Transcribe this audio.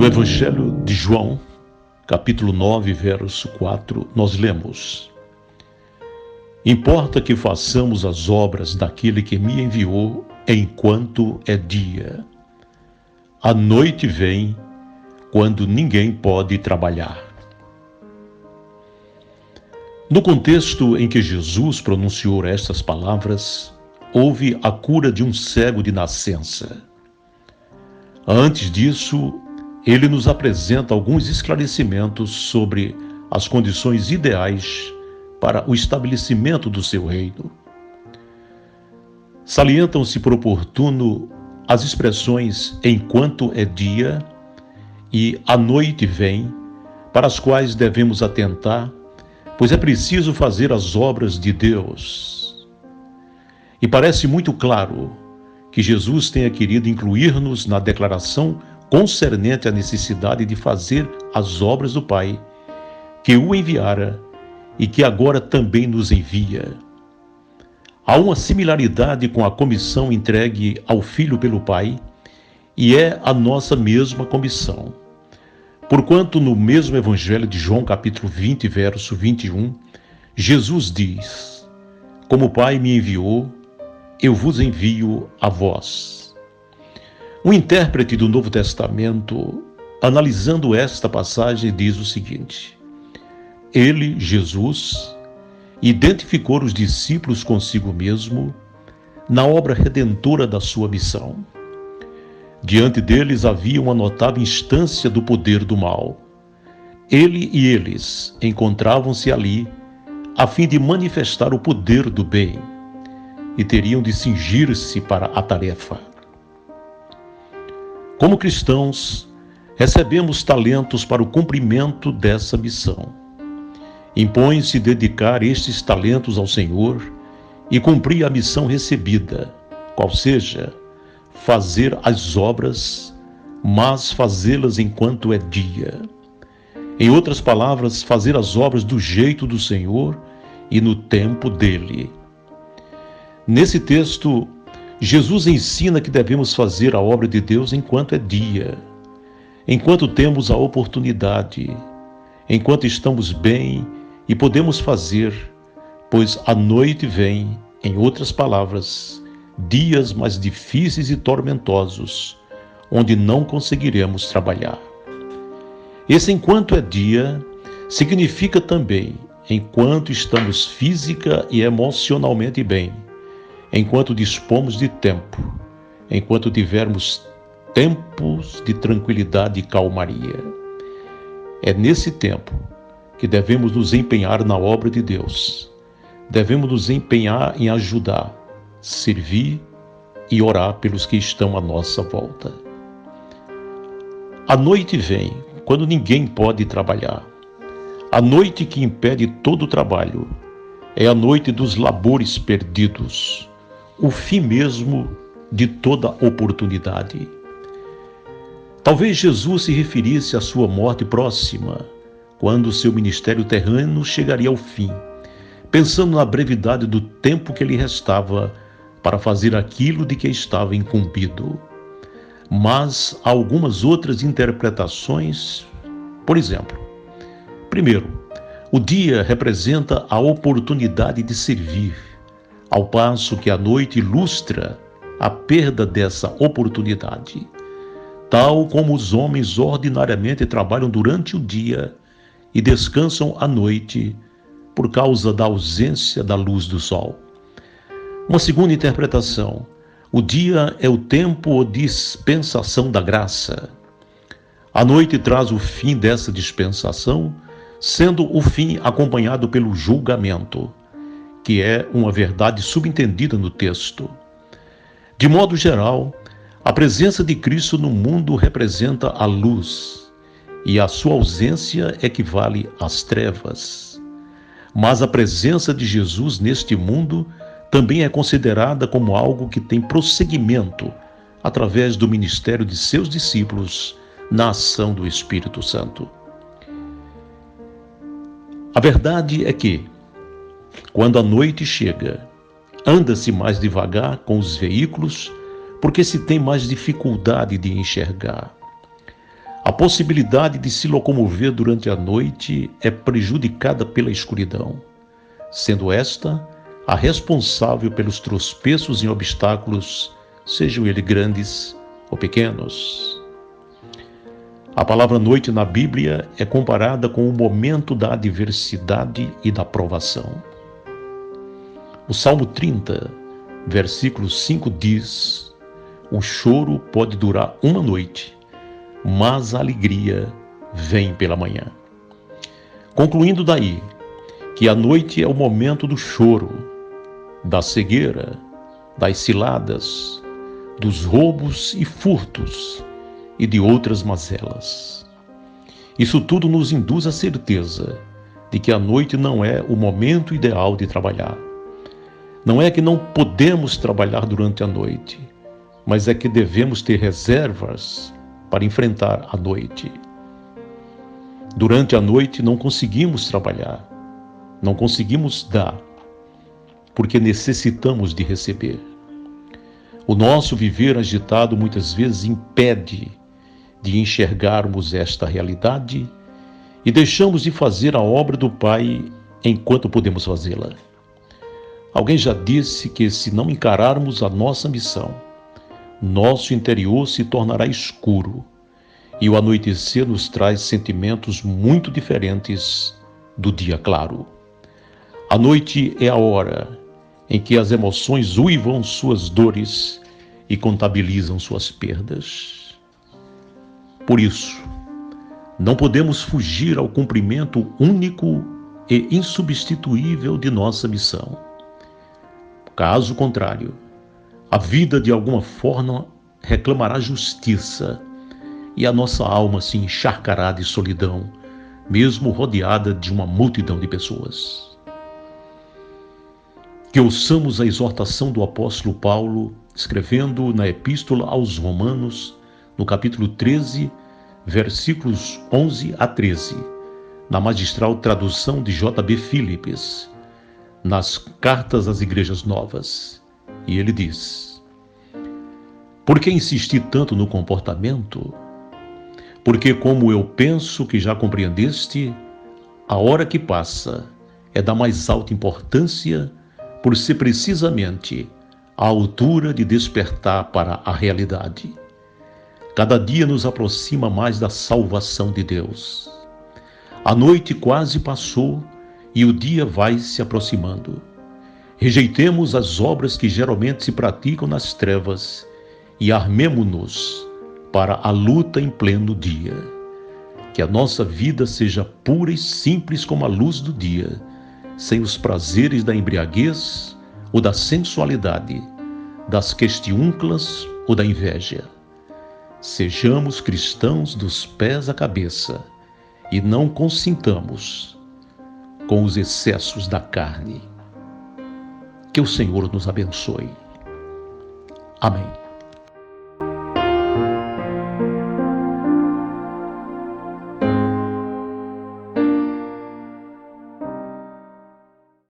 No Evangelho de João, capítulo 9, verso 4, nós lemos: Importa que façamos as obras daquele que me enviou enquanto é dia. A noite vem, quando ninguém pode trabalhar. No contexto em que Jesus pronunciou estas palavras, houve a cura de um cego de nascença. Antes disso, ele nos apresenta alguns esclarecimentos sobre as condições ideais para o estabelecimento do seu reino. Salientam-se por oportuno as expressões enquanto é dia e a noite vem, para as quais devemos atentar, pois é preciso fazer as obras de Deus. E parece muito claro que Jesus tenha querido incluir-nos na declaração concernente à necessidade de fazer as obras do Pai, que o enviara e que agora também nos envia. Há uma similaridade com a comissão entregue ao Filho pelo Pai, e é a nossa mesma comissão. Porquanto no mesmo Evangelho de João, capítulo 20, verso 21, Jesus diz: Como o Pai me enviou, eu vos envio a vós. Um intérprete do Novo Testamento, analisando esta passagem, diz o seguinte: Ele, Jesus, identificou os discípulos consigo mesmo na obra redentora da sua missão. Diante deles havia uma notável instância do poder do mal. Ele e eles encontravam-se ali a fim de manifestar o poder do bem e teriam de cingir-se para a tarefa. Como cristãos, recebemos talentos para o cumprimento dessa missão. Impõe-se dedicar estes talentos ao Senhor e cumprir a missão recebida, qual seja, fazer as obras, mas fazê-las enquanto é dia. Em outras palavras, fazer as obras do jeito do Senhor e no tempo dele. Nesse texto, Jesus ensina que devemos fazer a obra de Deus enquanto é dia, enquanto temos a oportunidade, enquanto estamos bem e podemos fazer, pois a noite vem, em outras palavras, dias mais difíceis e tormentosos, onde não conseguiremos trabalhar. Esse enquanto é dia significa também enquanto estamos física e emocionalmente bem, enquanto dispomos de tempo, enquanto tivermos tempos de tranquilidade e calmaria. É nesse tempo que devemos nos empenhar na obra de Deus. Devemos nos empenhar em ajudar, servir e orar pelos que estão à nossa volta. A noite vem, quando ninguém pode trabalhar. A noite que impede todo o trabalho é a noite dos labores perdidos, o fim mesmo de toda oportunidade. Talvez Jesus se referisse à sua morte próxima, quando seu ministério terreno chegaria ao fim, pensando na brevidade do tempo que lhe restava para fazer aquilo de que estava incumbido. Mas há algumas outras interpretações. Por exemplo, primeiro, o dia representa a oportunidade de servir, ao passo que a noite ilustra a perda dessa oportunidade. Tal como os homens ordinariamente trabalham durante o dia e descansam à noite por causa da ausência da luz do sol. Uma segunda interpretação: o dia é o tempo ou dispensação da graça. A noite traz o fim dessa dispensação, sendo o fim acompanhado pelo julgamento, que é uma verdade subentendida no texto. De modo geral, a presença de Cristo no mundo representa a luz, e a sua ausência equivale às trevas. Mas a presença de Jesus neste mundo também é considerada como algo que tem prosseguimento através do ministério de seus discípulos na ação do Espírito Santo. A verdade é que, quando a noite chega, anda-se mais devagar com os veículos, porque se tem mais dificuldade de enxergar. A possibilidade de se locomover durante a noite é prejudicada pela escuridão, sendo esta a responsável pelos tropeços em obstáculos, sejam eles grandes ou pequenos. A palavra noite na Bíblia é comparada com o momento da adversidade e da provação. O Salmo 30, versículo 5 diz: o choro pode durar uma noite, mas a alegria vem pela manhã. Concluindo daí que a noite é o momento do choro, da cegueira, das ciladas, dos roubos e furtos e de outras mazelas. Isso tudo nos induz à certeza de que a noite não é o momento ideal de trabalhar. Não é que não podemos trabalhar durante a noite, mas é que devemos ter reservas para enfrentar a noite. Durante a noite não conseguimos trabalhar, não conseguimos dar, porque necessitamos de receber. O nosso viver agitado muitas vezes impede de enxergarmos esta realidade e deixamos de fazer a obra do Pai enquanto podemos fazê-la. Alguém já disse que se não encararmos a nossa missão, nosso interior se tornará escuro e o anoitecer nos traz sentimentos muito diferentes do dia claro. A noite é a hora em que as emoções uivam suas dores e contabilizam suas perdas. Por isso, não podemos fugir ao cumprimento único e insubstituível de nossa missão. Caso contrário, a vida de alguma forma reclamará justiça e a nossa alma se encharcará de solidão, mesmo rodeada de uma multidão de pessoas. Que ouçamos a exortação do apóstolo Paulo, escrevendo na Epístola aos Romanos, no capítulo 13, versículos 11 a 13, na magistral tradução de J.B. Phillips, nas cartas às igrejas novas. E ele diz: por que insistir tanto no comportamento? Porque, como eu penso que já compreendeste, a hora que passa é da mais alta importância, por ser precisamente a altura de despertar para a realidade. Cada dia nos aproxima mais da salvação de Deus. A noite quase passou e o dia vai se aproximando. Rejeitemos as obras que geralmente se praticam nas trevas e armemo-nos para a luta em pleno dia. Que a nossa vida seja pura e simples como a luz do dia, sem os prazeres da embriaguez ou da sensualidade, das questiúnculas ou da inveja. Sejamos cristãos dos pés à cabeça e não consintamos com os excessos da carne. Que o Senhor nos abençoe. Amém.